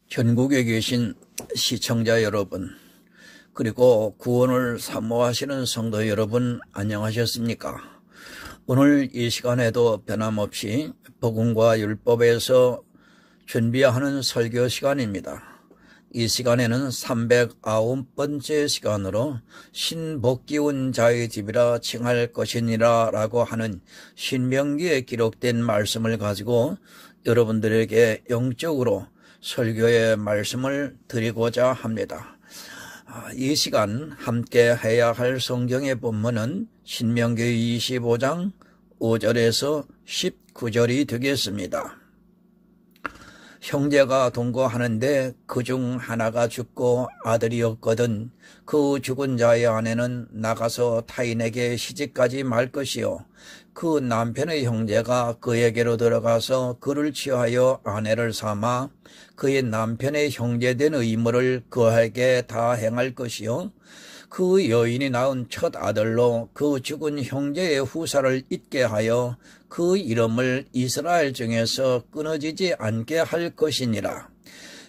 전국에 계신 시청자 여러분, 그리고 구원을 사모하시는 성도 여러분, 안녕하셨습니까? 오늘 이 시간에도 변함없이 복음과 율법에서 준비하는 설교 시간입니다. 이 시간에는 309번째 시간으로 신복기운 자의 집이라 칭할 것이니라 라고 하는 신명기에 기록된 말씀을 가지고 여러분들에게 영적으로 설교의 말씀을 드리고자 합니다. 이 시간 함께 해야 할 성경의 본문은 신명기 25장 5절에서 19절이 되겠습니다. 형제가 동거하는데 그중 하나가 죽고 아들이었거든 그 죽은 자의 아내는 나가서 타인에게 시집가지 말 것이요 그 남편의 형제가 그에게로 들어가서 그를 취하여 아내를 삼아 그의 남편의 형제된 의무를 그에게 다 행할 것이요 그 여인이 낳은 첫 아들로 그 죽은 형제의 후사를 잊게 하여 그 이름을 이스라엘 중에서 끊어지지 않게 할 것이니라.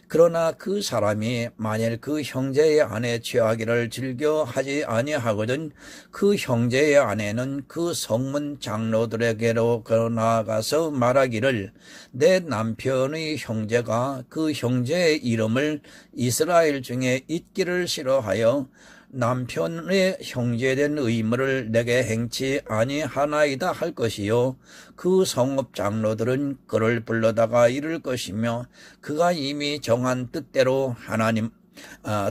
그러나 그 사람이 만일 그 형제의 아내 취하기를 즐겨 하지 아니하거든 그 형제의 아내는 그 성문 장로들에게로 나아가서 말하기를 내 남편의 형제가 그 형제의 이름을 이스라엘 중에 잊기를 싫어하여 남편의 형제된 의무를 내게 행치 아니하나이다 할 것이요 그 성읍 장로들은 그를 불러다가 이를 것이며 그가 이미 정한 뜻대로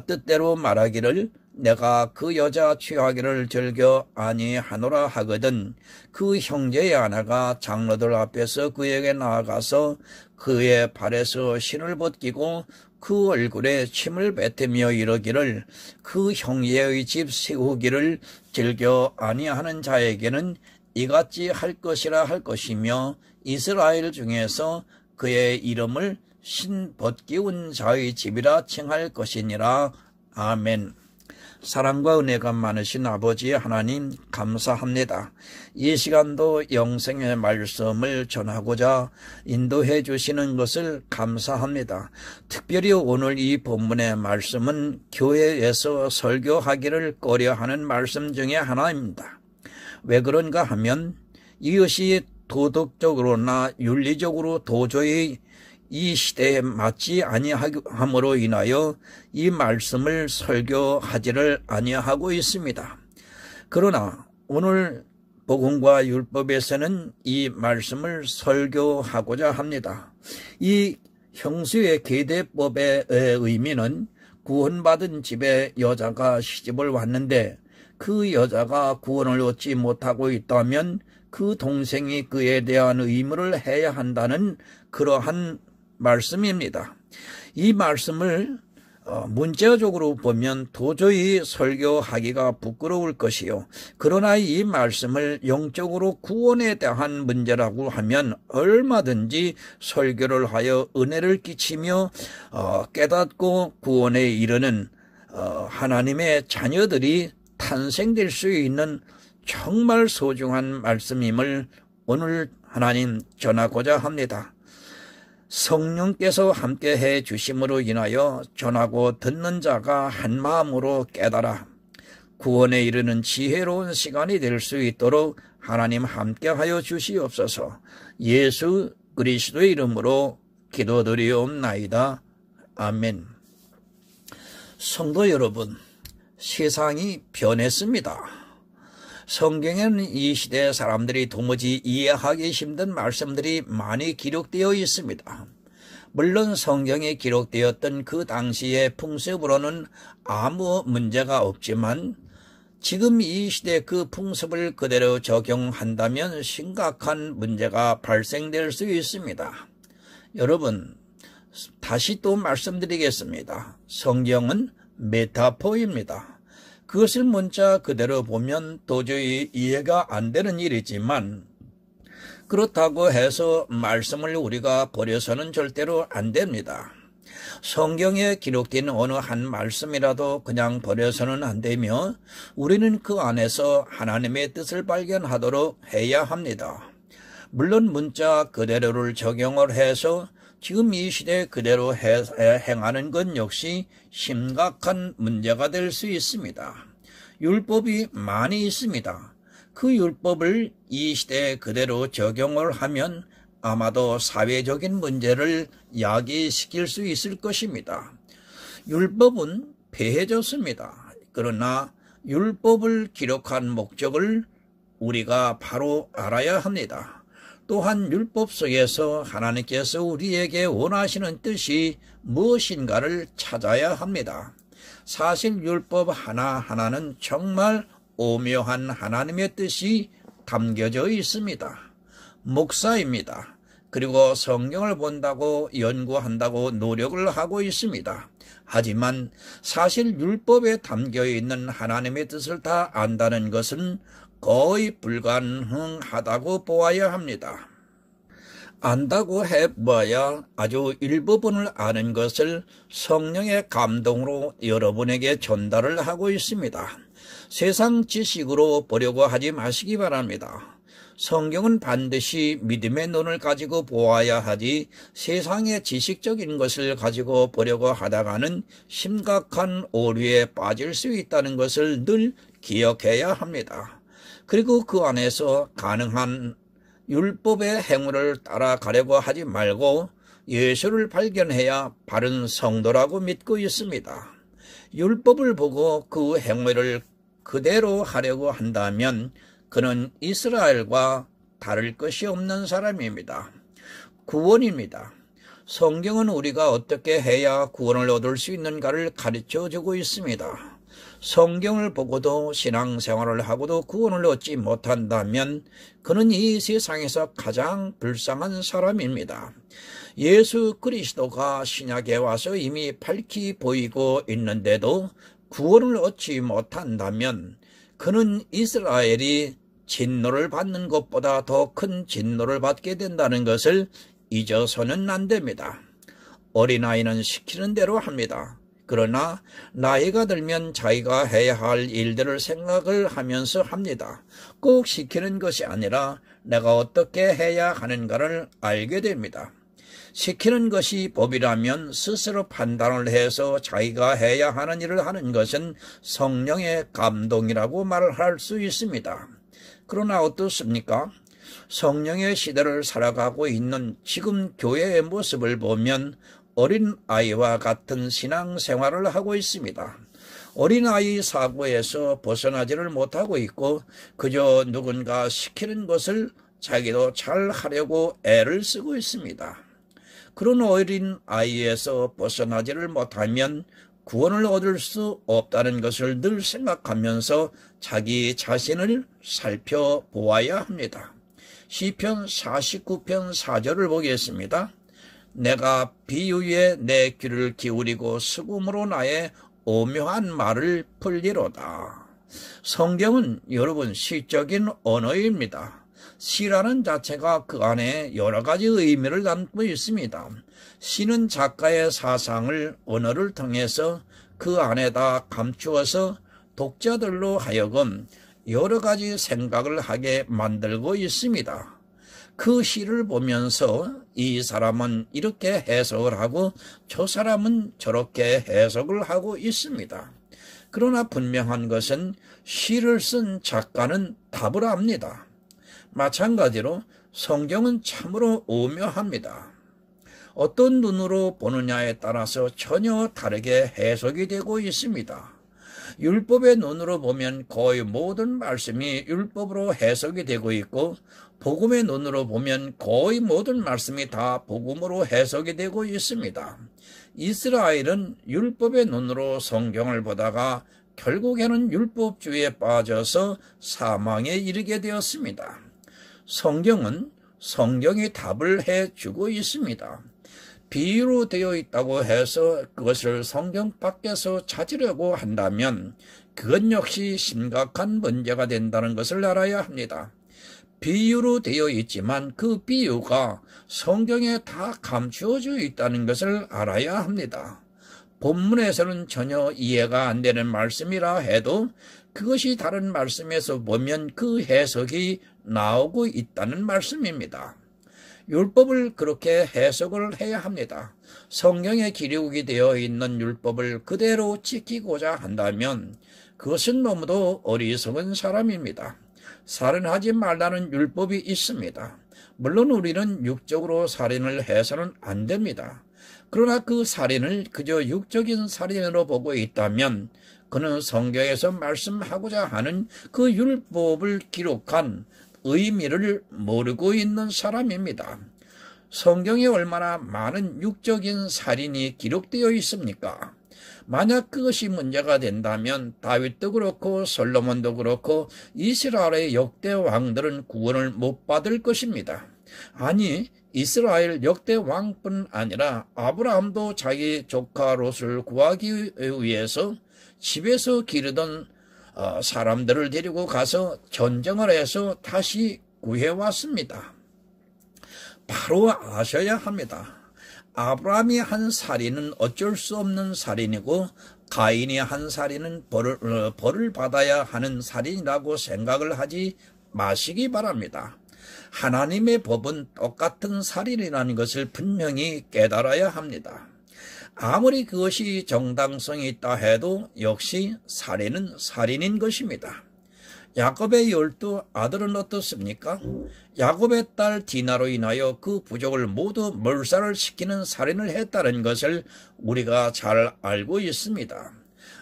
뜻대로 말하기를 내가 그 여자 취하기를 즐겨 아니하노라 하거든 그 형제의 아내가 장로들 앞에서 그에게 나아가서 그의 발에서 신을 벗기고 그 얼굴에 침을 뱉으며 이르기를 그 형제의 집 세우기를 즐겨 아니하는 자에게는 이같이 할 것이라 할 것이며 이스라엘 중에서 그의 이름을 신 벗기운 자의 집이라 칭할 것이니라. 아멘. 사랑과 은혜가 많으신 아버지 하나님 감사합니다. 이 시간도 영생의 말씀을 전하고자 인도해 주시는 것을 감사합니다. 특별히 오늘 이 본문의 말씀은 교회에서 설교하기를 꺼려하는 말씀 중에 하나입니다. 왜 그런가 하면 이것이 도덕적으로나 윤리적으로 도저히 이 시대에 맞지 아니함으로 인하여 이 말씀을 설교하지를 아니하고 있습니다. 그러나 오늘 복음과 율법에서는 이 말씀을 설교하고자 합니다. 이 형수의 계대법의 의미는 구원받은 집에 여자가 시집을 왔는데 그 여자가 구원을 얻지 못하고 있다면 그 동생이 그에 대한 의무를 해야 한다는 그러한 말씀입니다. 이 말씀을 문자적으로 보면 도저히 설교하기가 부끄러울 것이요. 그러나 이 말씀을 영적으로 구원에 대한 문제라고 하면 얼마든지 설교를 하여 은혜를 끼치며 깨닫고 구원에 이르는 하나님의 자녀들이 탄생될 수 있는 정말 소중한 말씀임을 오늘 하나님 전하고자 합니다. 성령께서 함께 해 주심으로 인하여 전하고 듣는 자가 한 마음으로 깨달아 구원에 이르는 지혜로운 시간이 될 수 있도록 하나님 함께 하여 주시옵소서. 예수 그리스도의 이름으로 기도드리옵나이다. 아멘. 성도 여러분, 세상이 변했습니다. 성경에는 이 시대 사람들이 도무지 이해하기 힘든 말씀들이 많이 기록되어 있습니다. 물론 성경에 기록되었던 그 당시의 풍습으로는 아무 문제가 없지만 지금 이 시대 그 풍습을 그대로 적용한다면 심각한 문제가 발생될 수 있습니다. 여러분, 다시 또 말씀드리겠습니다. 성경은 메타포입니다. 그것을 문자 그대로 보면 도저히 이해가 안 되는 일이지만 그렇다고 해서 말씀을 우리가 버려서는 절대로 안 됩니다. 성경에 기록된 어느 한 말씀이라도 그냥 버려서는 안 되며 우리는 그 안에서 하나님의 뜻을 발견하도록 해야 합니다. 물론 문자 그대로를 적용을 해서 지금 이 시대에 그대로 행하는 것 역시 심각한 문제가 될 수 있습니다. 율법이 많이 있습니다. 그 율법을 이 시대에 그대로 적용을 하면 아마도 사회적인 문제를 야기시킬 수 있을 것입니다. 율법은 폐해졌습니다. 그러나 율법을 기록한 목적을 우리가 바로 알아야 합니다. 또한 율법 속에서 하나님께서 우리에게 원하시는 뜻이 무엇인가를 찾아야 합니다. 사실 율법 하나하나는 정말 오묘한 하나님의 뜻이 담겨져 있습니다. 목사입니다. 그리고 성경을 본다고 연구한다고 노력을 하고 있습니다. 하지만 사실 율법에 담겨있는 하나님의 뜻을 다 안다는 것은 거의 불가능하다고 보아야 합니다. 안다고 해봐야 아주 일부분을 아는 것을 성령의 감동으로 여러분에게 전달을 하고 있습니다. 세상 지식으로 보려고 하지 마시기 바랍니다. 성경은 반드시 믿음의 눈을 가지고 보아야 하지 세상의 지식적인 것을 가지고 보려고 하다가는 심각한 오류에 빠질 수 있다는 것을 늘 기억해야 합니다. 그리고 그 안에서 가능한 율법의 행위를 따라가려고 하지 말고 예수를 발견해야 바른 성도라고 믿고 있습니다. 율법을 보고 그 행위를 그대로 하려고 한다면 그는 이스라엘과 다를 것이 없는 사람입니다. 구원입니다. 성경은 우리가 어떻게 해야 구원을 얻을 수 있는가를 가르쳐주고 있습니다. 성경을 보고도 신앙생활을 하고도 구원을 얻지 못한다면 그는 이 세상에서 가장 불쌍한 사람입니다. 예수 그리스도가 신약에 와서 이미 밝히 보이고 있는데도 구원을 얻지 못한다면 그는 이스라엘이 진노를 받는 것보다 더 큰 진노를 받게 된다는 것을 잊어서는 안 됩니다. 어린아이는 시키는 대로 합니다. 그러나 나이가 들면 자기가 해야 할 일들을 생각을 하면서 합니다. 꼭 시키는 것이 아니라 내가 어떻게 해야 하는가를 알게 됩니다. 시키는 것이 법이라면 스스로 판단을 해서 자기가 해야 하는 일을 하는 것은 성령의 감동이라고 말할 수 있습니다. 그러나 어떻습니까? 성령의 시대를 살아가고 있는 지금 교회의 모습을 보면 어린아이와 같은 신앙생활을 하고 있습니다. 어린아이 사고에서 벗어나지를 못하고 있고 그저 누군가 시키는 것을 자기도 잘 하려고 애를 쓰고 있습니다. 그런 어린아이에서 벗어나지를 못하면 구원을 얻을 수 없다는 것을 늘 생각하면서 자기 자신을 살펴보아야 합니다. 시편 49편 4절을 보겠습니다. 내가 비유에 내 귀를 기울이고 수금으로 나의 오묘한 말을 풀리로다. 성경은 여러분 시적인 언어입니다. 시라는 자체가 그 안에 여러 가지 의미를 담고 있습니다. 시는 작가의 사상을 언어를 통해서 그 안에다 감추어서 독자들로 하여금 여러 가지 생각을 하게 만들고 있습니다. 그 시를 보면서 이 사람은 이렇게 해석을 하고 저 사람은 저렇게 해석을 하고 있습니다. 그러나 분명한 것은 시를 쓴 작가는 답을 압니다. 마찬가지로 성경은 참으로 오묘합니다. 어떤 눈으로 보느냐에 따라서 전혀 다르게 해석이 되고 있습니다. 율법의 눈으로 보면 거의 모든 말씀이 율법으로 해석이 되고 있고 복음의 눈으로 보면 거의 모든 말씀이 다 복음으로 해석이 되고 있습니다. 이스라엘은 율법의 눈으로 성경을 보다가 결국에는 율법주의에 빠져서 사망에 이르게 되었습니다. 성경은 성경이 답을 해주고 있습니다. 비유로 되어 있다고 해서 그것을 성경 밖에서 찾으려고 한다면 그것 역시 심각한 문제가 된다는 것을 알아야 합니다. 비유로 되어 있지만 그 비유가 성경에 다 감추어져 있다는 것을 알아야 합니다. 본문에서는 전혀 이해가 안 되는 말씀이라 해도 그것이 다른 말씀에서 보면 그 해석이 나오고 있다는 말씀입니다. 율법을 그렇게 해석을 해야 합니다. 성경에 기록이 되어 있는 율법을 그대로 지키고자 한다면 그것은 너무도 어리석은 사람입니다. 살인하지 말라는 율법이 있습니다. 물론 우리는 육적으로 살인을 해서는 안 됩니다. 그러나 그 살인을 그저 육적인 살인으로 보고 있다면 그는 성경에서 말씀하고자 하는 그 율법을 기록한 의미를 모르고 있는 사람입니다. 성경에 얼마나 많은 육적인 살인이 기록되어 있습니까? 만약 그것이 문제가 된다면 다윗도 그렇고 솔로몬도 그렇고 이스라엘의 역대 왕들은 구원을 못 받을 것입니다. 아니, 이스라엘 역대 왕뿐 아니라 아브라함도 자기 조카 롯을 구하기 위해서 집에서 기르던 사람들을 데리고 가서 전쟁을 해서 다시 구해왔습니다. 바로 아셔야 합니다. 아브라함이 한 살인은 어쩔 수 없는 살인이고 가인이 한 살인은 벌을 받아야 하는 살인이라고 생각을 하지 마시기 바랍니다. 하나님의 법은 똑같은 살인이라는 것을 분명히 깨달아야 합니다. 아무리 그것이 정당성이 있다 해도 역시 살인은 살인인 것입니다. 야곱의 12 아들은 어떻습니까? 야곱의 딸 디나로 인하여 그 부족을 모두 몰살을 시키는 살인을 했다는 것을 우리가 잘 알고 있습니다.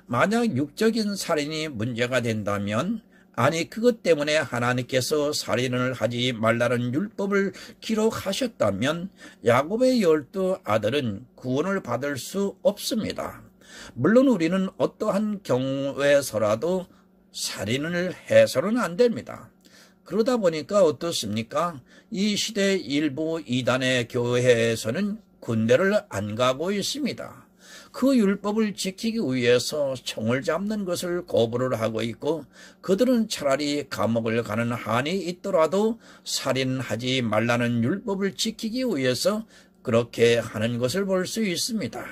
만약 육적인 살인이 문제가 된다면, 아니 그것 때문에 하나님께서 살인을 하지 말라는 율법을 기록하셨다면 야곱의 12 아들은 구원을 받을 수 없습니다. 물론 우리는 어떠한 경우에서라도 살인을 해서는 안 됩니다. 그러다 보니까 어떻습니까? 이 시대 일부 이단의 교회에서는 군대를 안 가고 있습니다. 그 율법을 지키기 위해서 총을 잡는 것을 거부를 하고 있고 그들은 차라리 감옥을 가는 한이 있더라도 살인하지 말라는 율법을 지키기 위해서 그렇게 하는 것을 볼 수 있습니다.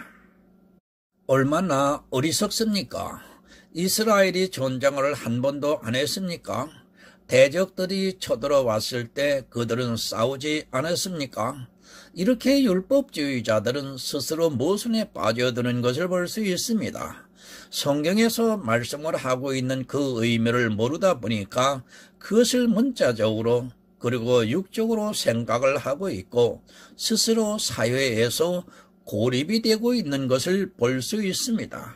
얼마나 어리석습니까? 이스라엘이 전쟁을 한 번도 안 했습니까? 대적들이 쳐들어왔을 때 그들은 싸우지 않았습니까? 이렇게 율법주의자들은 스스로 모순에 빠져드는 것을 볼 수 있습니다. 성경에서 말씀을 하고 있는 그 의미를 모르다 보니까 그것을 문자적으로 그리고 육적으로 생각을 하고 있고 스스로 사회에서 고립이 되고 있는 것을 볼 수 있습니다.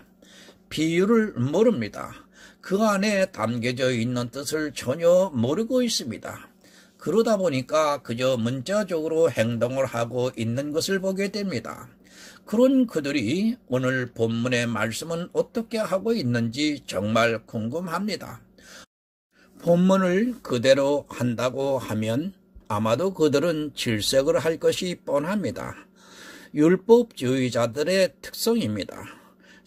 비유를 모릅니다. 그 안에 담겨져 있는 뜻을 전혀 모르고 있습니다. 그러다 보니까 그저 문자적으로 행동을 하고 있는 것을 보게 됩니다. 그런 그들이 오늘 본문의 말씀은 어떻게 하고 있는지 정말 궁금합니다. 본문을 그대로 한다고 하면 아마도 그들은 질색을 할 것이 뻔합니다. 율법주의자들의 특성입니다.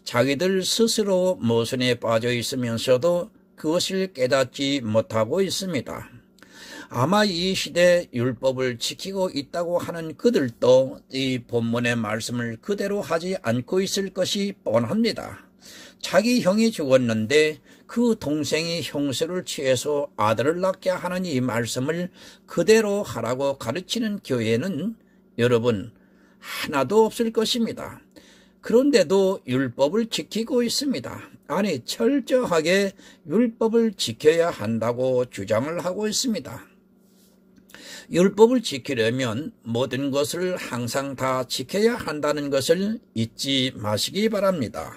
자기들 스스로 모순에 빠져 있으면서도 그것을 깨닫지 못하고 있습니다. 아마 이 시대 율법을 지키고 있다고 하는 그들도 이 본문의 말씀을 그대로 하지 않고 있을 것이 뻔합니다. 자기 형이 죽었는데 그 동생이 형세를 취해서 아들을 낳게 하는 이 말씀을 그대로 하라고 가르치는 교회는 여러분 하나도 없을 것입니다. 그런데도 율법을 지키고 있습니다. 아니 철저하게 율법을 지켜야 한다고 주장을 하고 있습니다. 율법을 지키려면 모든 것을 항상 다 지켜야 한다는 것을 잊지 마시기 바랍니다.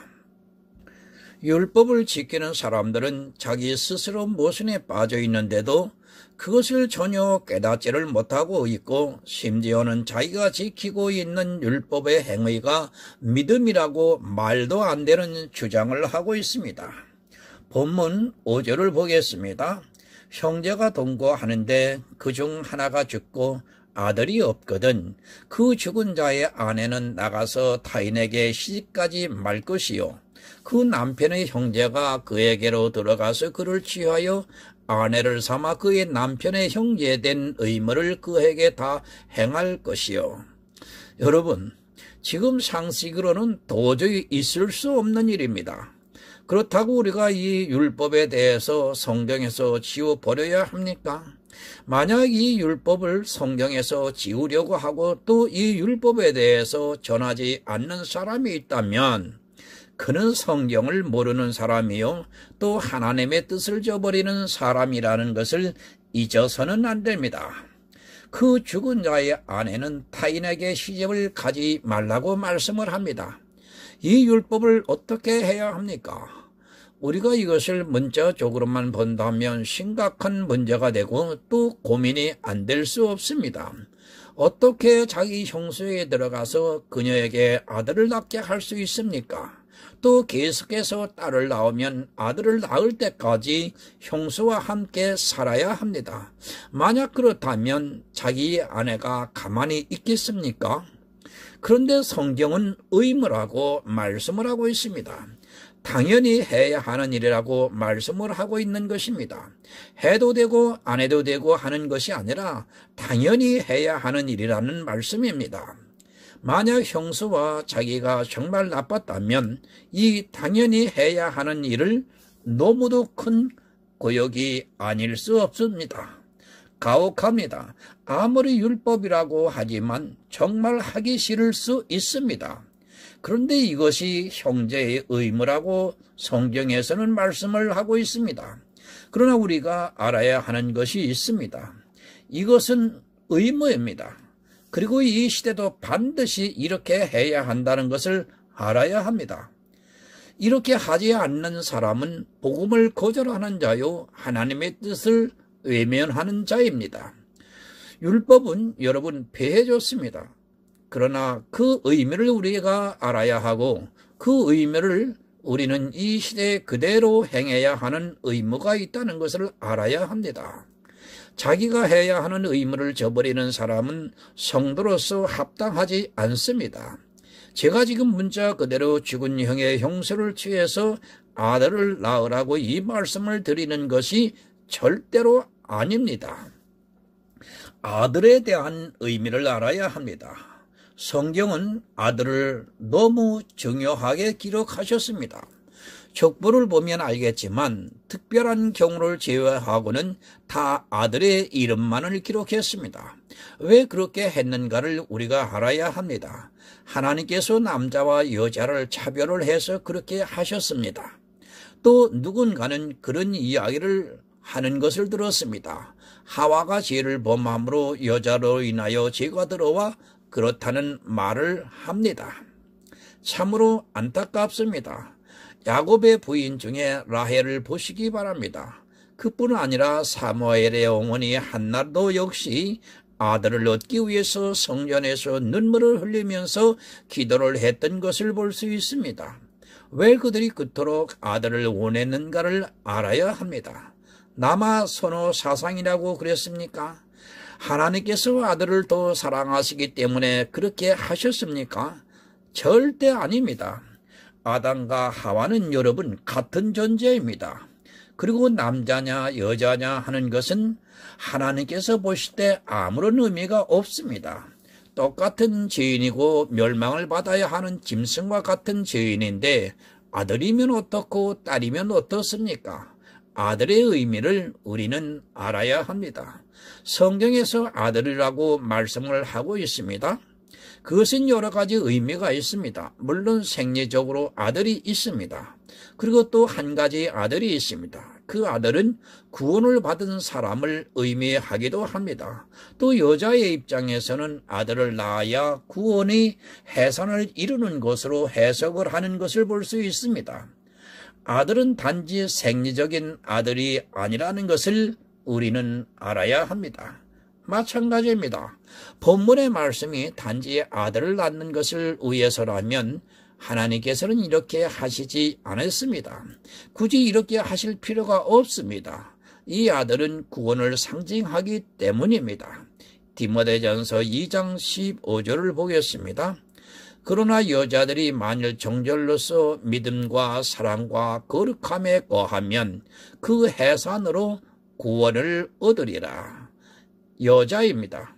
율법을 지키는 사람들은 자기 스스로 모순에 빠져 있는데도 그것을 전혀 깨닫지를 못하고 있고 심지어는 자기가 지키고 있는 율법의 행위가 믿음이라고 말도 안 되는 주장을 하고 있습니다. 본문 5절을 보겠습니다. 형제가 동거하는데 그중 하나가 죽고 아들이 없거든 그 죽은 자의 아내는 나가서 타인에게 시집가지 말 것이요 그 남편의 형제가 그에게로 들어가서 그를 취하여 아내를 삼아 그의 남편의 형제된 의무를 그에게 다 행할 것이요. 여러분, 지금 상식으로는 도저히 있을 수 없는 일입니다. 그렇다고 우리가 이 율법에 대해서 성경에서 지워버려야 합니까? 만약 이 율법을 성경에서 지우려고 하고 또 이 율법에 대해서 전하지 않는 사람이 있다면 그는 성경을 모르는 사람이요 또 하나님의 뜻을 저버리는 사람이라는 것을 잊어서는 안 됩니다. 그 죽은 자의 아내는 타인에게 시집을 가지 말라고 말씀을 합니다. 이 율법을 어떻게 해야 합니까? 우리가 이것을 문자적으로만 본다면 심각한 문제가 되고 또 고민이 안 될 수 없습니다. 어떻게 자기 형수에 들어가서 그녀에게 아들을 낳게 할 수 있습니까? 또 계속해서 딸을 낳으면 아들을 낳을 때까지 형수와 함께 살아야 합니다. 만약 그렇다면 자기 아내가 가만히 있겠습니까? 그런데 성경은 의무라고 말씀을 하고 있습니다. 당연히 해야 하는 일이라고 말씀을 하고 있는 것입니다. 해도 되고 안 해도 되고 하는 것이 아니라 당연히 해야 하는 일이라는 말씀입니다. 만약 형수와 자기가 정말 나빴다면 이 당연히 해야 하는 일을 너무도 큰 고역이 아닐 수 없습니다. 가혹합니다. 아무리 율법이라고 하지만 정말 하기 싫을 수 있습니다. 그런데 이것이 형제의 의무라고 성경에서는 말씀을 하고 있습니다. 그러나 우리가 알아야 하는 것이 있습니다. 이것은 의무입니다. 그리고 이 시대도 반드시 이렇게 해야 한다는 것을 알아야 합니다. 이렇게 하지 않는 사람은 복음을 거절하는 자요 하나님의 뜻을 외면하는 자입니다. 율법은 여러분 폐해졌습니다. 그러나 그 의미를 우리가 알아야 하고 그 의미를 우리는 이 시대에 그대로 행해야 하는 의무가 있다는 것을 알아야 합니다. 자기가 해야 하는 의무를 저버리는 사람은 성도로서 합당하지 않습니다. 제가 지금 문자 그대로 죽은 형의 형수를 취해서 아들을 낳으라고 이 말씀을 드리는 것이 절대로 아닙니다. 아들에 대한 의미를 알아야 합니다. 성경은 아들을 너무 중요하게 기록하셨습니다. 족보를 보면 알겠지만 특별한 경우를 제외하고는 다 아들의 이름만을 기록했습니다. 왜 그렇게 했는가를 우리가 알아야 합니다. 하나님께서 남자와 여자를 차별을 해서 그렇게 하셨습니다. 또 누군가는 그런 이야기를 하는 것을 들었습니다. 하와가 죄를 범함으로 여자로 인하여 죄가 들어와 그렇다는 말을 합니다. 참으로 안타깝습니다. 야곱의 부인 중에 라헬을 보시기 바랍니다. 그뿐 아니라 사무엘의 어머니 한나도 역시 아들을 얻기 위해서 성전에서 눈물을 흘리면서 기도를 했던 것을 볼 수 있습니다. 왜 그들이 그토록 아들을 원했는가를 알아야 합니다. 남아 선호 사상이라고 그랬습니까? 하나님께서 아들을 더 사랑하시기 때문에 그렇게 하셨습니까? 절대 아닙니다. 아담과 하와는 여러분 같은 존재입니다. 그리고 남자냐 여자냐 하는 것은 하나님께서 보실 때 아무런 의미가 없습니다. 똑같은 죄인이고 멸망을 받아야 하는 짐승과 같은 죄인인데 아들이면 어떻고 딸이면 어떻습니까? 아들의 의미를 우리는 알아야 합니다. 성경에서 아들이라고 말씀을 하고 있습니다. 그것은 여러 가지 의미가 있습니다. 물론 생리적으로 아들이 있습니다. 그리고 또 한 가지 아들이 있습니다. 그 아들은 구원을 받은 사람을 의미하기도 합니다. 또 여자의 입장에서는 아들을 낳아야 구원이 해산을 이루는 것으로 해석을 하는 것을 볼 수 있습니다. 아들은 단지 생리적인 아들이 아니라는 것을 우리는 알아야 합니다. 마찬가지입니다. 본문의 말씀이 단지 아들을 낳는 것을 위해서라면 하나님께서는 이렇게 하시지 않았습니다. 굳이 이렇게 하실 필요가 없습니다. 이 아들은 구원을 상징하기 때문입니다. 디모데전서 2장 15절을 보겠습니다. 그러나 여자들이 만일 정절로서 믿음과 사랑과 거룩함에 거하면 그 해산으로 구원을 얻으리라. 여자입니다.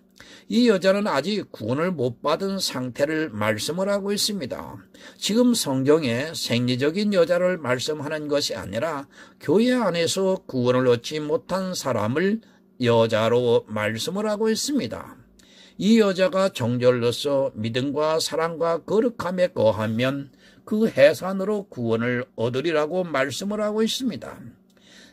이 여자는 아직 구원을 못 받은 상태를 말씀을 하고 있습니다. 지금 성경에 생리적인 여자를 말씀하는 것이 아니라 교회 안에서 구원을 얻지 못한 사람을 여자로 말씀을 하고 있습니다. 이 여자가 정절로서 믿음과 사랑과 거룩함에 거하면 그 해산으로 구원을 얻으리라고 말씀을 하고 있습니다.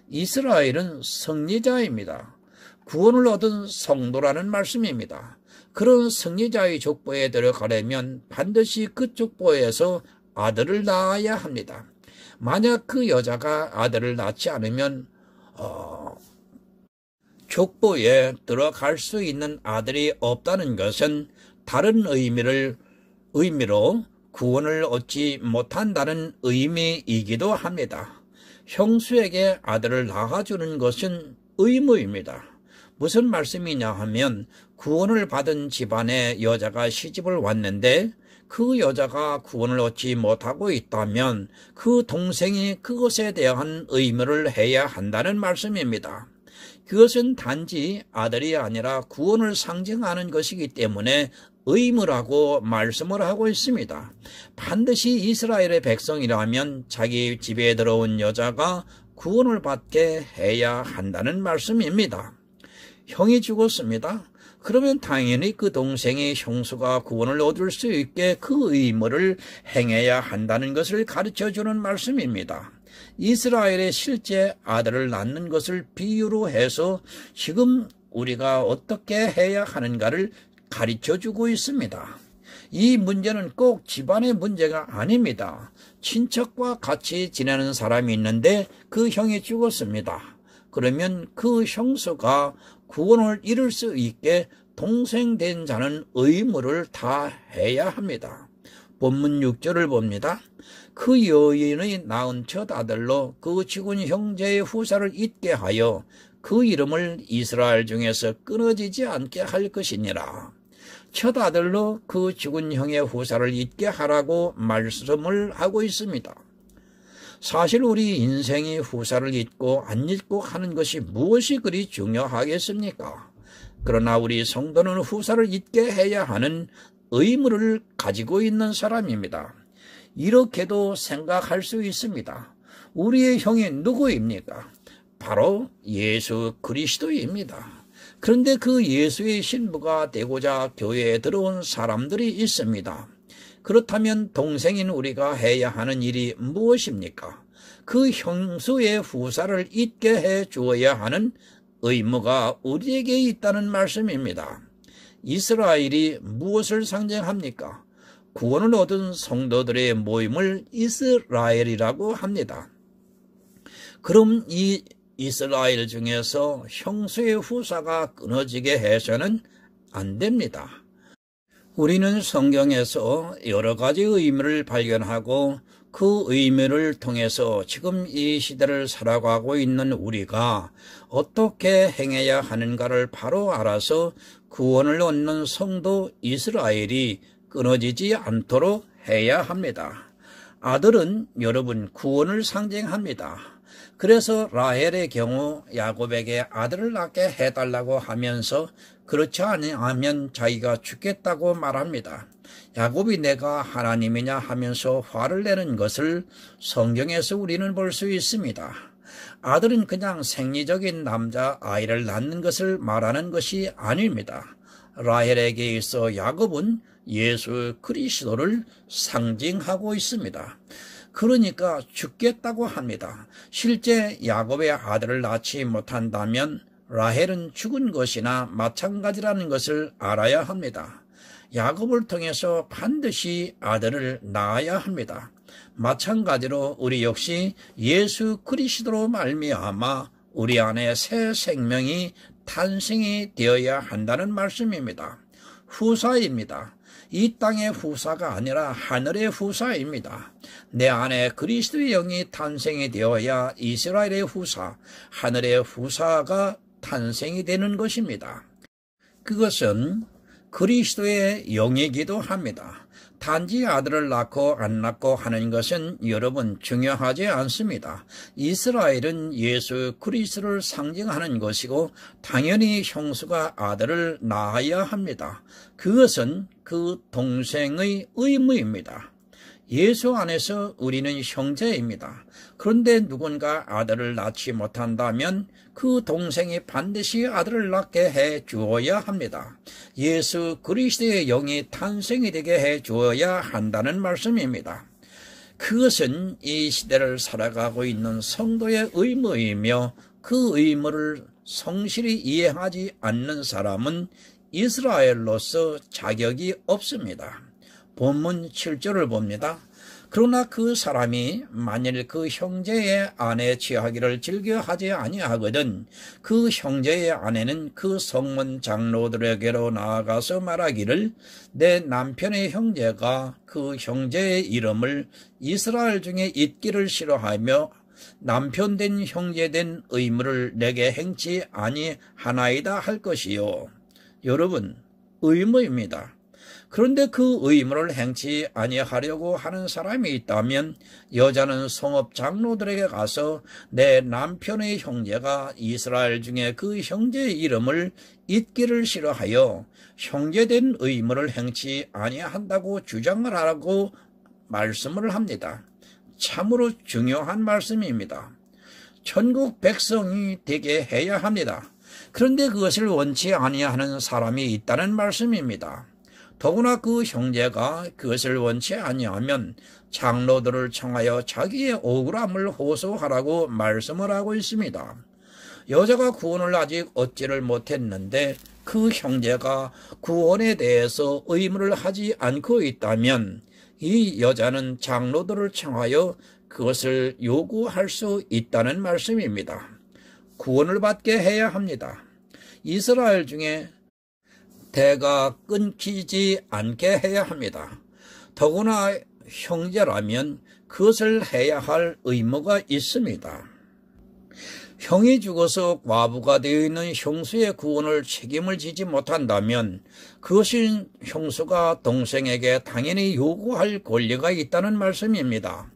이스라엘은 승리자입니다. 구원을 얻은 성도라는 말씀입니다. 그런 승리자의 족보에 들어가려면 반드시 그 족보에서 아들을 낳아야 합니다. 만약 그 여자가 아들을 낳지 않으면 족보에 들어갈 수 있는 아들이 없다는 것은 다른 의미로 구원을 얻지 못한다는 의미이기도 합니다. 형수에게 아들을 낳아주는 것은 의무입니다. 무슨 말씀이냐 하면 구원을 받은 집안에 여자가 시집을 왔는데 그 여자가 구원을 얻지 못하고 있다면 그 동생이 그것에 대한 의무를 해야 한다는 말씀입니다. 그것은 단지 아들이 아니라 구원을 상징하는 것이기 때문에 의무라고 말씀을 하고 있습니다. 반드시 이스라엘의 백성이라면 자기 집에 들어온 여자가 구원을 받게 해야 한다는 말씀입니다. 형이 죽었습니다. 그러면 당연히 그 동생이 형수가 구원을 얻을 수 있게 그 의무를 행해야 한다는 것을 가르쳐주는 말씀입니다. 이스라엘의 실제 아들을 낳는 것을 비유로 해서 지금 우리가 어떻게 해야 하는가를 가르쳐주고 있습니다. 이 문제는 꼭 집안의 문제가 아닙니다. 친척과 같이 지내는 사람이 있는데 그 형이 죽었습니다. 그러면 그 형수가 구원을 이룰 수 있게 동생 된 자는 의무를 다 해야 합니다. 본문 6절을 봅니다. 그 여인의 낳은 첫 아들로 그 죽은 형제의 후사를 잊게 하여 그 이름을 이스라엘 중에서 끊어지지 않게 할 것이니라. 첫 아들로 그 죽은 형의 후사를 잊게 하라고 말씀을 하고 있습니다. 사실 우리 인생이 후사를 잊고 안 잊고 하는 것이 무엇이 그리 중요하겠습니까? 그러나 우리 성도는 후사를 잊게 해야 하는 의무를 가지고 있는 사람입니다. 이렇게도 생각할 수 있습니다. 우리의 형이 누구입니까? 바로 예수 그리스도입니다. 그런데 그 예수의 신부가 되고자 교회에 들어온 사람들이 있습니다. 그렇다면 동생인 우리가 해야 하는 일이 무엇입니까? 그 형수의 후사를 잊게 해 주어야 하는 의무가 우리에게 있다는 말씀입니다. 이스라엘이 무엇을 상징합니까? 구원을 얻은 성도들의 모임을 이스라엘이라고 합니다. 그럼 이 이스라엘 중에서 형수의 후사가 끊어지게 해서는 안 됩니다. 우리는 성경에서 여러 가지 의미를 발견하고 그 의미를 통해서 지금 이 시대를 살아가고 있는 우리가 어떻게 행해야 하는가를 바로 알아서 구원을 얻는 성도 이스라엘이 끊어지지 않도록 해야 합니다. 아들은 여러분 구원을 상징합니다. 그래서 라헬의 경우 야곱에게 아들을 낳게 해달라고 하면서 그렇지 않으면 자기가 죽겠다고 말합니다. 야곱이 내가 하나님이냐 하면서 화를 내는 것을 성경에서 우리는 볼 수 있습니다. 아들은 그냥 생리적인 남자 아이를 낳는 것을 말하는 것이 아닙니다. 라헬에게 있어 야곱은 예수 그리스도를 상징하고 있습니다. 그러니까 죽겠다고 합니다. 실제 야곱의 아들을 낳지 못한다면 라헬은 죽은 것이나 마찬가지라는 것을 알아야 합니다. 야곱을 통해서 반드시 아들을 낳아야 합니다. 마찬가지로 우리 역시 예수 그리스도로 말미암아 우리 안에 새 생명이 탄생이 되어야 한다는 말씀입니다. 후사입니다. 이 땅의 후사가 아니라 하늘의 후사입니다. 내 안에 그리스도의 영이 탄생이 되어야 이스라엘의 후사, 하늘의 후사가 탄생이 되는 것입니다. 그것은 그리스도의 영이기도 합니다. 단지 아들을 낳고 안 낳고 하는 것은 여러분 중요하지 않습니다. 이스라엘은 예수 그리스도를 상징하는 것이고 당연히 형수가 아들을 낳아야 합니다. 그것은 그 동생의 의무입니다. 예수 안에서 우리는 형제입니다. 그런데 누군가 아들을 낳지 못한다면 그 동생이 반드시 아들을 낳게 해 주어야 합니다. 예수 그리스도의 영이 탄생이 되게 해 주어야 한다는 말씀입니다. 그것은 이 시대를 살아가고 있는 성도의 의무이며 그 의무를 성실히 이행하지 않는 사람은 이스라엘로서 자격이 없습니다. 본문 7절을 봅니다. 그러나 그 사람이 만일 그 형제의 아내 취하기를 즐겨하지 아니하거든 그 형제의 아내는 그 성문 장로들에게로 나아가서 말하기를 내 남편의 형제가 그 형제의 이름을 이스라엘 중에 잊기를 싫어하며 남편 된 형제 된 의무를 내게 행치 아니하나이다 할 것이요. 여러분, 의무입니다. 그런데 그 의무를 행치 아니하려고 하는 사람이 있다면 여자는 성읍 장로들에게 가서 내 남편의 형제가 이스라엘 중에 그 형제의 이름을 잊기를 싫어하여 형제된 의무를 행치 아니한다고 주장을 하라고 말씀을 합니다. 참으로 중요한 말씀입니다. 천국 백성이 되게 해야 합니다. 그런데 그것을 원치 아니하는 사람이 있다는 말씀입니다. 더구나 그 형제가 그것을 원치 아니하면 장로들을 청하여 자기의 억울함을 호소하라고 말씀을 하고 있습니다. 여자가 구원을 아직 얻지를 못했는데 그 형제가 구원에 대해서 의무를 하지 않고 있다면 이 여자는 장로들을 청하여 그것을 요구할 수 있다는 말씀입니다. 구원을 받게 해야 합니다. 이스라엘 중에 대가 끊기지 않게 해야 합니다. 더구나 형제라면 그것을 해야 할 의무가 있습니다. 형이 죽어서 과부가 되어 있는 형수의 구원을 책임을 지지 못한다면 그것은 형수가 동생에게 당연히 요구할 권리가 있다는 말씀입니다.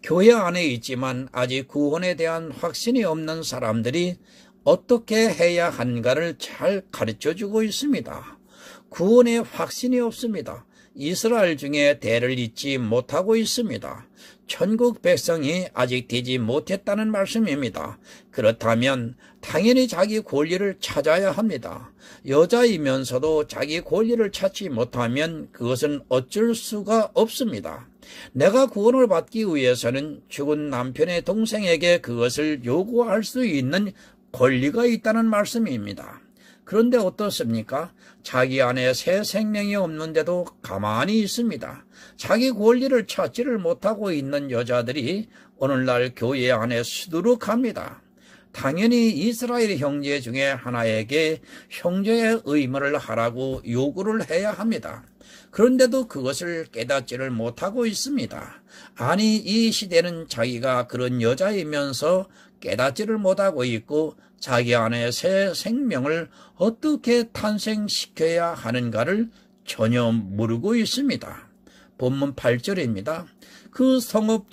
교회 안에 있지만 아직 구원에 대한 확신이 없는 사람들이 어떻게 해야 하는가를 잘 가르쳐주고 있습니다. 구원에 확신이 없습니다. 이스라엘 중에 대를 잇지 못하고 있습니다. 천국 백성이 아직 되지 못했다는 말씀입니다. 그렇다면 당연히 자기 권리를 찾아야 합니다. 여자이면서도 자기 권리를 찾지 못하면 그것은 어쩔 수가 없습니다. 내가 구원을 받기 위해서는 죽은 남편의 동생에게 그것을 요구할 수 있는 권리가 있다는 말씀입니다. 그런데 어떻습니까? 자기 안에 새 생명이 없는데도 가만히 있습니다. 자기 권리를 찾지를 못하고 있는 여자들이 오늘날 교회 안에 수두룩합니다. 당연히 이스라엘 형제 중에 하나에게 형제의 의무를 하라고 요구를 해야 합니다. 그런데도 그것을 깨닫지를 못하고 있습니다. 아니, 이 시대는 자기가 그런 여자이면서 깨닫지를 못하고 있고 자기 안에 새 생명을 어떻게 탄생시켜야 하는가를 전혀 모르고 있습니다. 본문 8절입니다. 그 성읍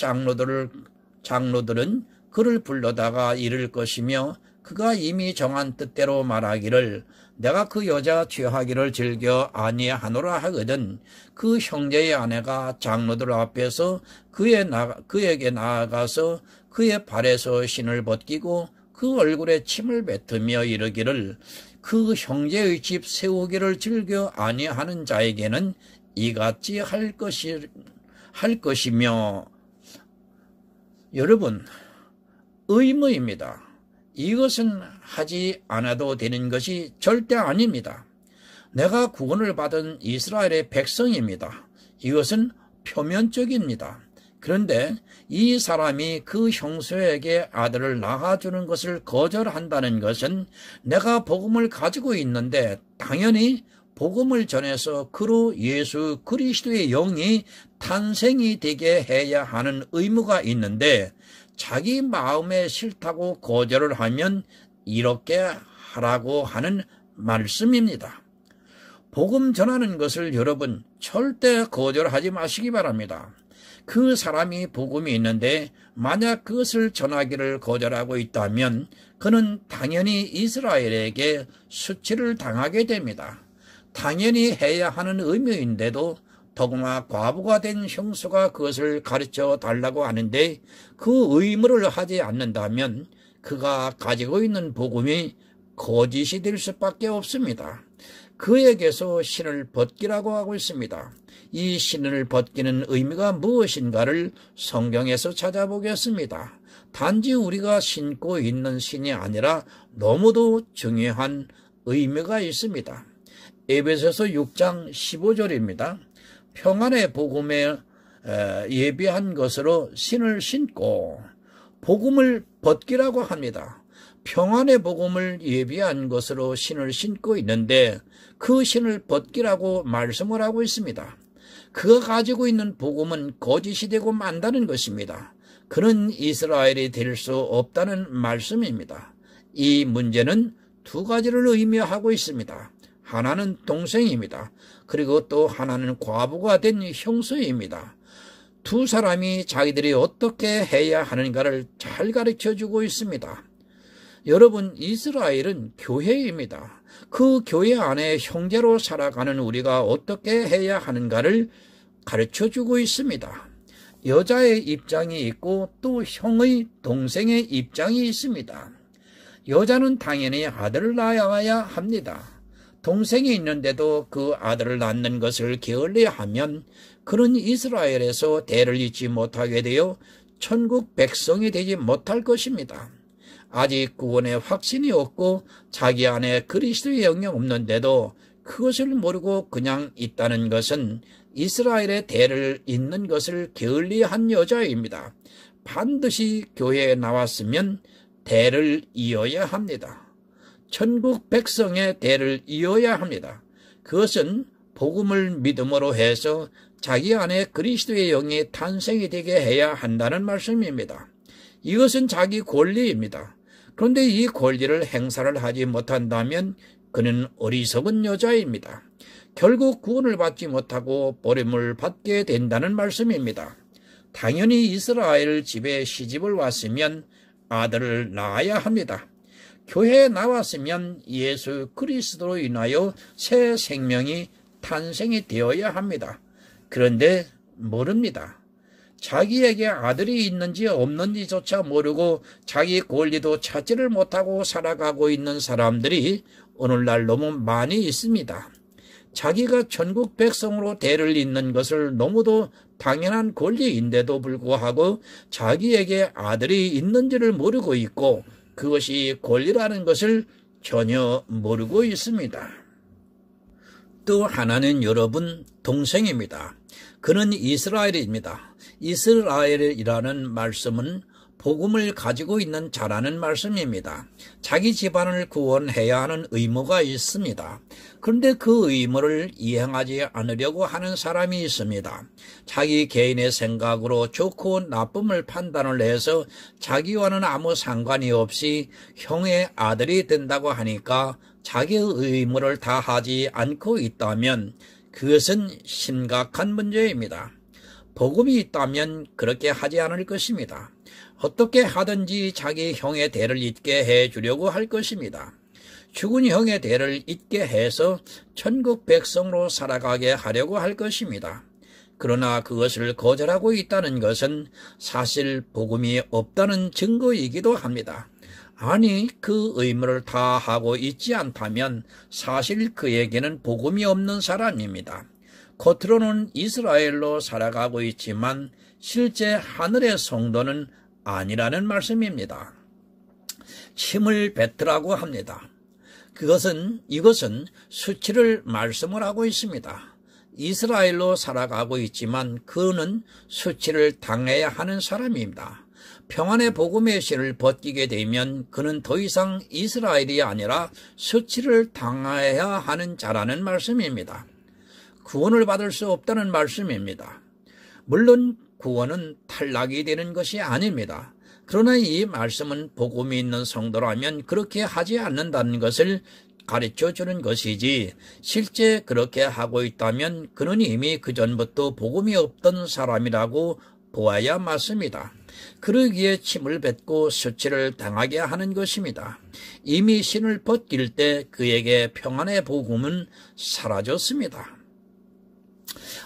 장로들은 그를 불러다가 이를 것이며 그가 이미 정한 뜻대로 말하기를 내가 그 여자 취하기를 즐겨 아니하노라 하거든 그 형제의 아내가 장로들 앞에서 그에게 나아가서 그의 발에서 신을 벗기고 그 얼굴에 침을 뱉으며 이르기를 그 형제의 집 세우기를 즐겨 아니하는 자에게는 이같이 할 것이며 여러분, 의무입니다. 이것은 하지 않아도 되는 것이 절대 아닙니다. 내가 구원을 받은 이스라엘의 백성입니다. 이것은 표면적입니다. 그런데 이 사람이 그 형수에게 아들을 낳아주는 것을 거절한다는 것은 내가 복음을 가지고 있는데 당연히 복음을 전해서 그로 예수 그리스도의 영이 탄생이 되게 해야 하는 의무가 있는데 자기 마음에 싫다고 거절을 하면 이렇게 하라고 하는 말씀입니다. 복음 전하는 것을 여러분 절대 거절하지 마시기 바랍니다. 그 사람이 복음이 있는데 만약 그것을 전하기를 거절하고 있다면 그는 당연히 이스라엘에게 수치를 당하게 됩니다. 당연히 해야 하는 의무인데도 더구나 과부가 된 형수가 그것을 가르쳐 달라고 하는데 그 의무를 하지 않는다면 그가 가지고 있는 복음이 거짓이 될 수밖에 없습니다. 그에게서 신을 벗기라고 하고 있습니다. 이 신을 벗기는 의미가 무엇인가를 성경에서 찾아보겠습니다. 단지 우리가 신고 있는 신이 아니라 너무도 중요한 의미가 있습니다. 에베소서 6장 15절입니다. 평안의 복음에 예비한 것으로 신을 신고 복음을 벗기라고 합니다. 평안의 복음을 예비한 것으로 신을 신고 있는데 그 신을 벗기라고 말씀을 하고 있습니다. 그가 가지고 있는 복음은 거짓이 되고 만다는 것입니다. 그는 이스라엘이 될 수 없다는 말씀입니다. 이 문제는 두 가지를 의미하고 있습니다. 하나는 동생입니다. 그리고 또 하나는 과부가 된 형수입니다. 두 사람이 자기들이 어떻게 해야 하는가를 잘 가르쳐주고 있습니다. 여러분, 이스라엘은 교회입니다. 그 교회 안에 형제로 살아가는 우리가 어떻게 해야 하는가를 가르쳐주고 있습니다. 여자의 입장이 있고 또 형의 동생의 입장이 있습니다. 여자는 당연히 아들을 낳아야 합니다. 동생이 있는데도 그 아들을 낳는 것을 게을리하면 그는 이스라엘에서 대를 잇지 못하게 되어 천국 백성이 되지 못할 것입니다. 아직 구원의 확신이 없고 자기 안에 그리스도의 영이 없는데도 그것을 모르고 그냥 있다는 것은 이스라엘의 대를 잇는 것을 게을리한 여자입니다. 반드시 교회에 나왔으면 대를 이어야 합니다. 천국 백성의 대를 이어야 합니다. 그것은 복음을 믿음으로 해서 자기 안에 그리스도의 영이 탄생이 되게 해야 한다는 말씀입니다. 이것은 자기 권리입니다. 그런데 이 권리를 행사를 하지 못한다면 그는 어리석은 여자입니다. 결국 구원을 받지 못하고 버림을 받게 된다는 말씀입니다. 당연히 이스라엘 집에 시집을 왔으면 아들을 낳아야 합니다. 교회에 나왔으면 예수 그리스도로 인하여 새 생명이 탄생이 되어야 합니다. 그런데 모릅니다. 자기에게 아들이 있는지 없는지조차 모르고 자기 권리도 찾지를 못하고 살아가고 있는 사람들이 오늘날 너무 많이 있습니다. 자기가 천국 백성으로 대를 잇는 것을 너무도 당연한 권리인데도 불구하고 자기에게 아들이 있는지를 모르고 있고 그것이 권리라는 것을 전혀 모르고 있습니다. 또 하나는 여러분 동생입니다. 그는 이스라엘입니다. 이스라엘이라는 말씀은 복음을 가지고 있는 자라는 말씀입니다. 자기 집안을 구원해야 하는 의무가 있습니다. 그런데 그 의무를 이행하지 않으려고 하는 사람이 있습니다. 자기 개인의 생각으로 좋고 나쁨을 판단을 해서 자기와는 아무 상관이 없이 형의 아들이 된다고 하니까 자기의 의무를 다하지 않고 있다면 그것은 심각한 문제입니다. 복음이 있다면 그렇게 하지 않을 것입니다. 어떻게 하든지 자기 형의 대를 잇게 해주려고 할 것입니다. 죽은 형의 대를 잇게 해서 천국 백성으로 살아가게 하려고 할 것입니다. 그러나 그것을 거절하고 있다는 것은 사실 복음이 없다는 증거이기도 합니다. 아니, 그 의무를 다하고 있지 않다면 사실 그에게는 복음이 없는 사람입니다. 겉으로는 이스라엘로 살아가고 있지만 실제 하늘의 성도는 아니라는 말씀입니다. 침을 뱉으라고 합니다. 이것은 수치를 말씀을 하고 있습니다. 이스라엘로 살아가고 있지만 그는 수치를 당해야 하는 사람입니다. 평안의 복음의 신을 벗기게 되면 그는 더 이상 이스라엘이 아니라 수치를 당해야 하는 자라는 말씀입니다. 구원을 받을 수 없다는 말씀입니다. 물론 구원은 탈락이 되는 것이 아닙니다. 그러나 이 말씀은 복음이 있는 성도라면 그렇게 하지 않는다는 것을 가르쳐주는 것이지 실제 그렇게 하고 있다면 그는 이미 그전부터 복음이 없던 사람이라고 보아야 맞습니다. 그러기에 침을 뱉고 수치를 당하게 하는 것입니다. 이미 신을 벗길 때 그에게 평안의 복음은 사라졌습니다.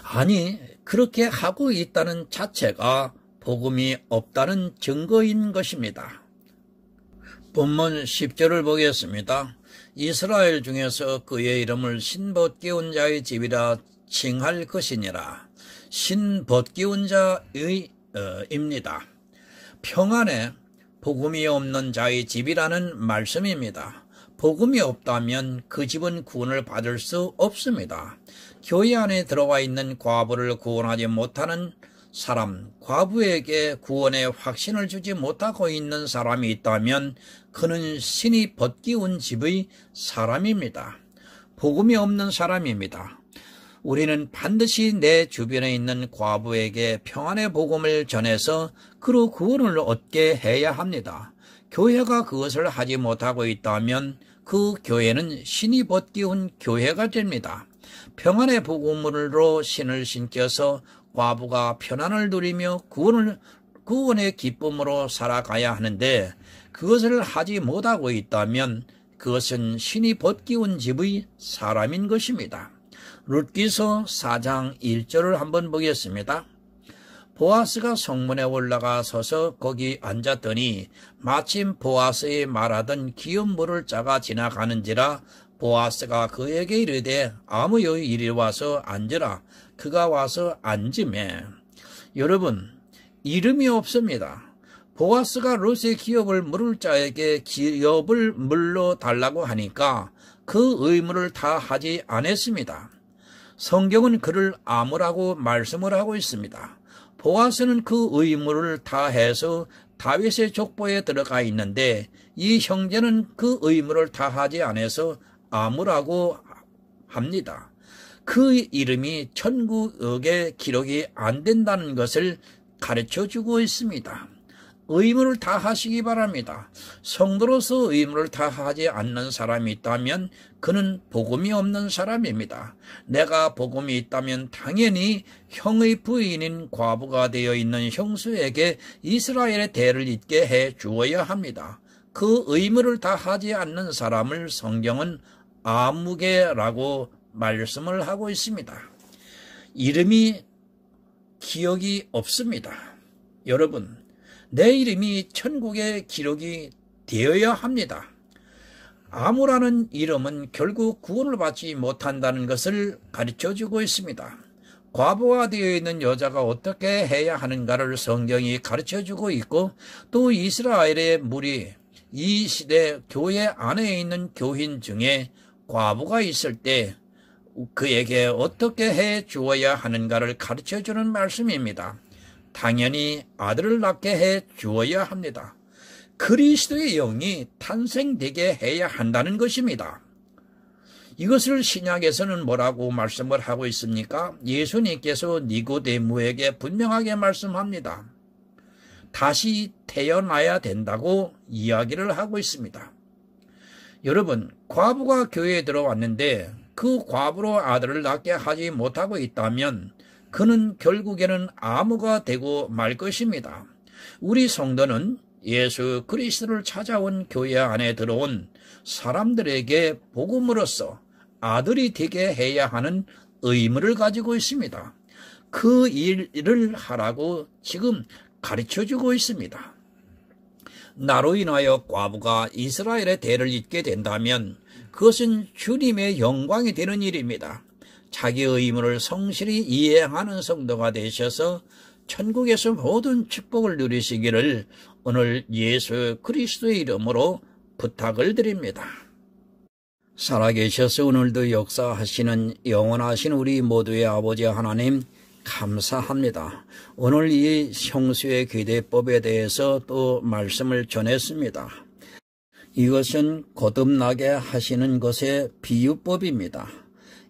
아니, 그렇게 하고 있다는 자체가 복음이 없다는 증거인 것입니다. 본문 10절을 보겠습니다. 이스라엘 중에서 그의 이름을 신벗기운 자의 집이라 칭할 것이니라. 신벗기운 자의 입니다. 평안에 복음이 없는 자의 집이라는 말씀입니다. 복음이 없다면 그 집은 구원을 받을 수 없습니다. 교회 안에 들어와 있는 과부를 구원하지 못하는 사람, 과부에게 구원의 확신을 주지 못하고 있는 사람이 있다면 그는 신이 벗기운 집의 사람입니다. 복음이 없는 사람입니다. 우리는 반드시 내 주변에 있는 과부에게 평안의 복음을 전해서 그로 구원을 얻게 해야 합니다. 교회가 그것을 하지 못하고 있다면 그 교회는 신이 벗기운 교회가 됩니다. 평안의 복음으로 신을 신겨서 과부가 편안을 누리며 구원의 기쁨으로 살아가야 하는데 그것을 하지 못하고 있다면 그것은 신이 벗기운 집의 사람인 것입니다. 룻기서 4장 1절을 한번 보겠습니다. 보아스가 성문에 올라가 서서 거기 앉았더니 마침 보아스의 말하던 기업 물을 자가 지나가는지라 보아스가 그에게 이르되 아무여 이리 와서 앉으라. 그가 와서 앉으매. 여러분, 이름이 없습니다. 보아스가 룻의 기업을 물을 자에게 기업을 물러 달라고 하니까 그 의무를 다 하지 않았습니다. 성경은 그를 아무라고 말씀을 하고 있습니다. 보아스는 그 의무를 다 해서 다윗의 족보에 들어가 있는데 이 형제는 그 의무를 다 하지 않아서 아무라고 합니다. 그 이름이 천국에 기록이 안 된다는 것을 가르쳐주고 있습니다. 의무를 다 하시기 바랍니다. 성도로서 의무를 다 하지 않는 사람이 있다면 그는 복음이 없는 사람입니다. 내가 복음이 있다면 당연히 형의 부인인 과부가 되어 있는 형수에게 이스라엘의 대를 잇게 해 주어야 합니다. 그 의무를 다 하지 않는 사람을 성경은 아무개라고 말씀을 하고 있습니다. 이름이 기억이 없습니다. 여러분, 내 이름이 천국에 기록이 되어야 합니다. 아무라는 이름은 결국 구원을 받지 못한다는 것을 가르쳐주고 있습니다. 과부가 되어 있는 여자가 어떻게 해야 하는가를 성경이 가르쳐주고 있고 또 이스라엘의 무리, 이 시대 교회 안에 있는 교인 중에 과부가 있을 때 그에게 어떻게 해 주어야 하는가를 가르쳐주는 말씀입니다. 당연히 아들을 낳게 해 주어야 합니다. 그리스도의 영이 탄생되게 해야 한다는 것입니다. 이것을 신약에서는 뭐라고 말씀을 하고 있습니까? 예수님께서 니고데모에게 분명하게 말씀합니다. 다시 태어나야 된다고 이야기를 하고 있습니다. 여러분, 과부가 교회에 들어왔는데 그 과부로 아들을 낳게 하지 못하고 있다면 그는 결국에는 아무가 되고 말 것입니다. 우리 성도는 예수 그리스도를 찾아온 교회 안에 들어온 사람들에게 복음으로써 아들이 되게 해야 하는 의무를 가지고 있습니다. 그 일을 하라고 지금 가르쳐주고 있습니다. 나로 인하여 과부가 이스라엘의 대를 잇게 된다면 그것은 주님의 영광이 되는 일입니다. 자기의 의무를 성실히 이행하는 성도가 되셔서 천국에서 모든 축복을 누리시기를 오늘 예수 그리스도의 이름으로 부탁을 드립니다. 살아계셔서 오늘도 역사하시는 영원하신 우리 모두의 아버지 하나님 감사합니다. 오늘 이 형수의 기대법에 대해서 또 말씀을 전했습니다. 이것은 거듭나게 하시는 것의 비유법입니다.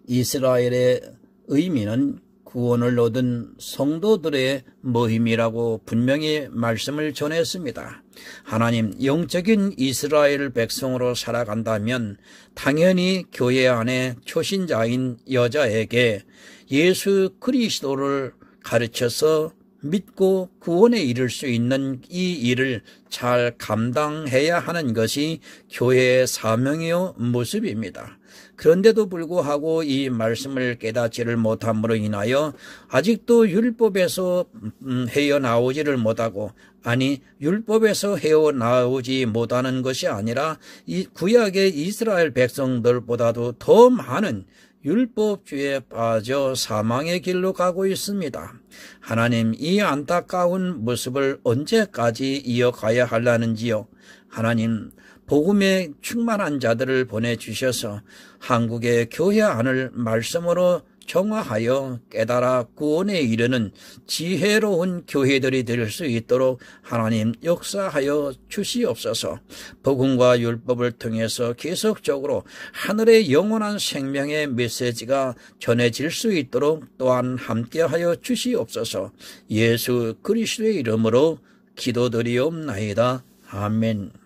이스라엘의 의미는 구원을 얻은 성도들의 모임이라고 분명히 말씀을 전했습니다. 하나님, 영적인 이스라엘 백성으로 살아간다면 당연히 교회 안에 초신자인 여자에게 예수 그리스도를 가르쳐서 믿고 구원에 이를 수 있는 이 일을 잘 감당해야 하는 것이 교회의 사명이요 모습입니다. 그런데도 불구하고 이 말씀을 깨닫지를 못함으로 인하여 아직도 율법에서 헤어나오지를 못하고, 아니 율법에서 헤어나오지 못하는 것이 아니라 이 구약의 이스라엘 백성들보다도 더 많은 율법주의에 빠져 사망의 길로 가고 있습니다. 하나님, 이 안타까운 모습을 언제까지 이어가야 하려는지요. 하나님, 복음에 충만한 자들을 보내주셔서 한국의 교회 안을 말씀으로 정화하여 깨달아 구원에 이르는 지혜로운 교회들이 될 수 있도록 하나님 역사하여 주시옵소서. 복음과 율법을 통해서 계속적으로 하늘의 영원한 생명의 메시지가 전해질 수 있도록 또한 함께하여 주시옵소서. 예수 그리스도의 이름으로 기도드리옵나이다. 아멘.